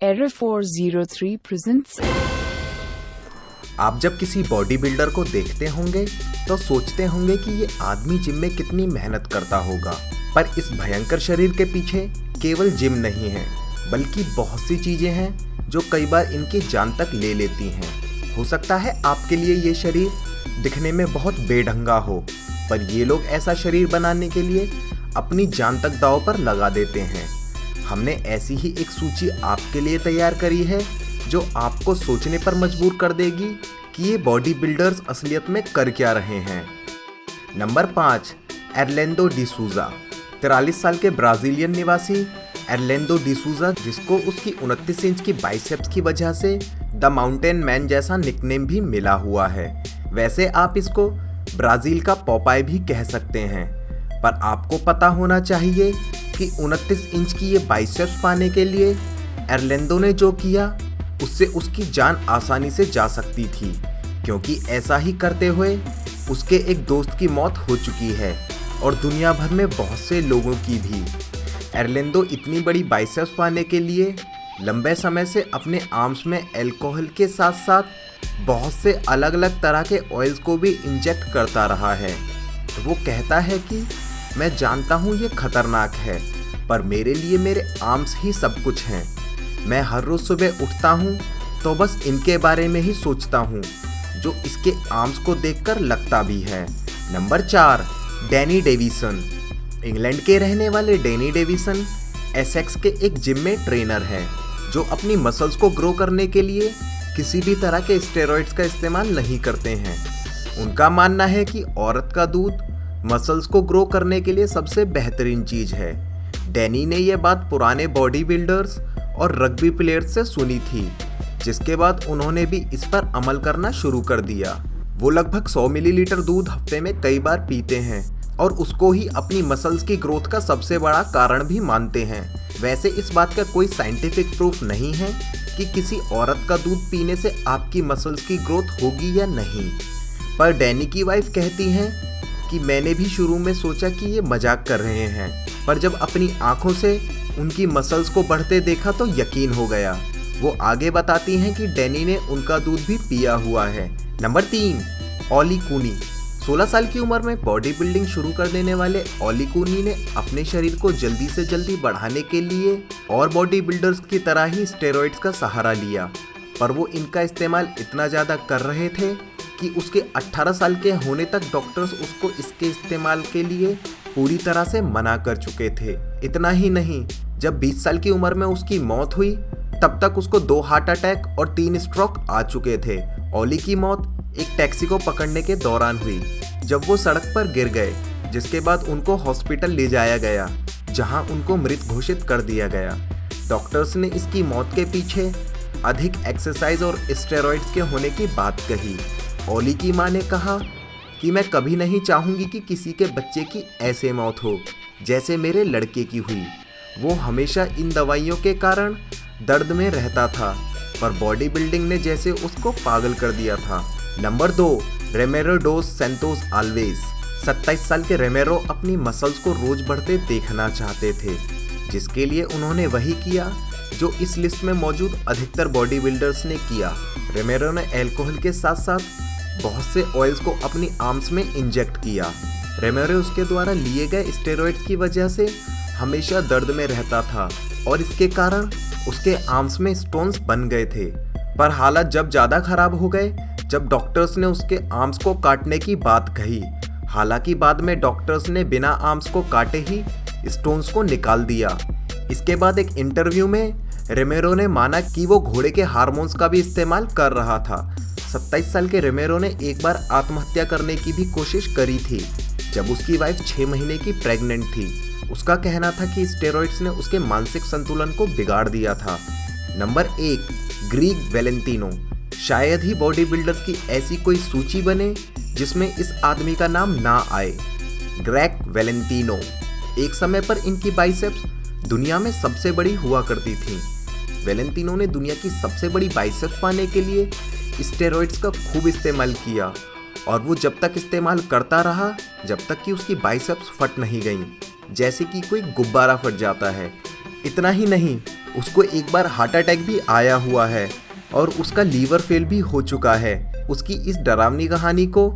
Error 403 presents. आप जब किसी बॉडी बिल्डर को देखते होंगे तो सोचते होंगे कि ये आदमी जिम में कितनी मेहनत करता होगा, पर इस भयंकर शरीर के पीछे केवल जिम नहीं है, बल्कि बहुत सी चीजें हैं जो कई बार इनकी जान तक ले लेती हैं। हो सकता है आपके लिए ये शरीर दिखने में बहुत बेढंगा हो, पर ये लोग ऐसा शरीर बनाने के लिए अपनी जान तक दांव पर लगा देते हैं। हमने ऐसी ही एक सूची आपके लिए तैयार करी है जो आपको सोचने पर मजबूर कर देगी कि ये बॉडी बिल्डर्स असलियत में कर क्या रहे हैं। नंबर 5, एर्लिंडो डिसूजा। 43 साल के ब्राजीलियन निवासी एर्लिंडो डिसूजा, जिसको उसकी 29 इंच की बाइसेप्स की वजह से द माउंटेन मैन जैसा निकनेम भी मिला हुआ है। वैसे आप इसको ब्राज़ील का पोपाय भी कह सकते हैं, पर आपको पता होना चाहिए कि 29 इंच की ये बाइसेप्स पाने के लिए एर्लिंडो ने जो किया उससे उसकी जान आसानी से जा सकती थी, क्योंकि ऐसा ही करते हुए उसके एक दोस्त की मौत हो चुकी है और दुनिया भर में बहुत से लोगों की भी। एर्लिंडो इतनी बड़ी बाइसेप्स पाने के लिए लंबे समय से अपने आर्म्स में अल्कोहल के साथ साथ बहुत से अलग अलग तरह के ऑयल्स को भी इंजेक्ट करता रहा है। वो कहता है कि मैं जानता हूँ ये खतरनाक है, पर मेरे लिए मेरे आर्म्स ही सब कुछ हैं। मैं हर रोज़ सुबह उठता हूँ तो बस इनके बारे में ही सोचता हूँ, जो इसके आर्म्स को देखकर लगता भी है। Number 4, Danny deviation. इंग्लैंड के रहने वाले डैनी डेविसन एसेक्स के एक जिम में ट्रेनर हैं, जो अपनी मसल्स को ग्रो करने के लिए किसी भी तरह के स्टेरॉइड्स का इस्तेमाल नहीं करते हैं। उनका मानना है कि औरत का दूध मसल्स को ग्रो करने के लिए सबसे बेहतरीन चीज़ है। डैनी ने यह बात पुराने बॉडी बिल्डर्स और रग्बी प्लेयर्स से सुनी थी, जिसके बाद उन्होंने भी इस पर अमल करना शुरू कर दिया। वो लगभग 100 मिलीलीटर दूध हफ्ते में कई बार पीते हैं और उसको ही अपनी मसल्स की ग्रोथ का सबसे बड़ा कारण भी मानते हैं। वैसे इस बात का कोई साइंटिफिक प्रूफ नहीं है कि किसी औरत का दूध पीने से आपकी मसल्स की ग्रोथ होगी या नहीं, पर डैनी की वाइफ कहती हैं कि मैंने भी शुरू में सोचा कि ये मजाक कर रहे हैं, पर जब अपनी आंखों से उनकी मसल्स को बढ़ते देखा तो यकीन हो गया। वो आगे बताती हैं कि डैनी ने उनका दूध भी पिया हुआ है। नंबर 3, ओली कूनी। 16 साल की उम्र में बॉडी बिल्डिंग शुरू कर देने वाले ओली कूनी ने अपने शरीर को जल्दी से जल्दी बढ़ाने के लिए और बॉडी बिल्डर्स की तरह ही स्टेरॉइड्स का सहारा लिया, पर वो इनका इस्तेमाल इतना ज़्यादा कर रहे थे कि उसके 18 साल के होने तक डॉक्टर्स उसको इसके इस्तेमाल के लिए पूरी तरह से मना कर चुके थे। इतना ही नहीं, जब 20 साल की उम्र में उसकी मौत हुई तब तक उसको 2 हार्ट अटैक और 3 स्ट्रोक आ चुके थे। ओली की मौत एक टैक्सी को पकड़ने के दौरान हुई, जब वो सड़क पर गिर गए, जिसके बाद उनको हॉस्पिटल ले जाया गया, जहां उनको मृत घोषित कर दिया गया। डॉक्टर्स ने इसकी मौत के पीछे अधिक एक्सरसाइज और स्टेरॉइड्स के होने की बात कही। ओली की मां ने कहा कि मैं कभी नहीं चाहूँगी कि किसी के बच्चे की ऐसे मौत हो जैसे मेरे लड़के की हुई। वो हमेशा इन दवाइयों के कारण दर्द में रहता था, पर बॉडी बिल्डिंग ने जैसे उसको पागल कर दिया था। नंबर 2, रेमेरो डोस सैंतोस आल्वेज। 27 साल के रेमेरो अपनी मसल्स को रोज बढ़ते देखना चाहते थे, जिसके लिए उन्होंने वही किया जो इस लिस्ट में मौजूद अधिकतर बॉडी बिल्डर्स ने किया। रेमेरो ने अल्कोहल के साथ साथ बहुत से ऑयल्स को अपनी आर्म्स में इंजेक्ट किया। रेमेरो उसके द्वारा लिए गए स्टेरॉइड्स की वजह से हमेशा दर्द में रहता था और इसके कारण उसके आर्म्स में स्टोन्स बन गए थे। पर हालात जब ज़्यादा खराब हो गए, जब डॉक्टर्स ने उसके आर्म्स को काटने की बात कही। हालांकि बाद में डॉक्टर्स ने बिना आर्म्स को काटे ही स्टोन्स को निकाल दिया। इसके बाद एक इंटरव्यू में रेमेरो ने माना कि वो घोड़े के हार्मोन्स का भी इस्तेमाल कर रहा था। 27 साल के रेमेरो ने एक बार आत्महत्या करने की भी कोशिश करी थी, जब उसकी वाइफ 6 महीने की प्रेग्नेंट थी। उसका कहना था कि स्टेरॉइड्स ने उसके मानसिक संतुलन को बिगाड़ दिया था। Number 1, Greg Valentino. शायद ही बॉडी बिल्डर्स की ऐसी कोई सूची बने जिसमें इस आदमी का नाम ना आए। Greg Valentino. एक समय पर इनकी बाइसेप्स दुनिया में सबसे बड़ी हुआ करती थी। वैलेंटिनो ने दुनिया की सबसे बड़ी बाइसेप्स पाने के लिए स्टेरॉइड्स का खूब इस्तेमाल किया, और वो जब तक इस्तेमाल करता रहा जब तक कि उसकी बाइसेप्स फट नहीं गईं, जैसे कि कोई गुब्बारा फट जाता है। इतना ही नहीं, उसको एक बार हार्ट अटैक भी आया हुआ है और उसका लीवर फेल भी हो चुका है। उसकी इस डरावनी कहानी को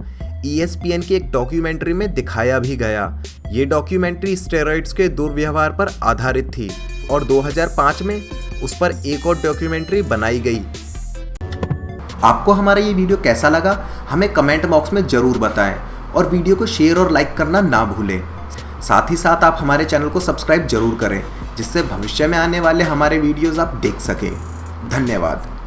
ESPN की एक डॉक्यूमेंट्री में दिखाया भी गया। ये डॉक्यूमेंट्री स्टेरॉइड्स के दुर्व्यवहार पर आधारित थी और 2005 में उस पर एक और डॉक्यूमेंट्री बनाई गई। आपको हमारा ये वीडियो कैसा लगा हमें कमेंट बॉक्स में ज़रूर बताएं और वीडियो को शेयर और लाइक करना ना भूलें। साथ ही साथ आप हमारे चैनल को सब्सक्राइब जरूर करें जिससे भविष्य में आने वाले हमारे वीडियोज़ आप देख सकें। धन्यवाद।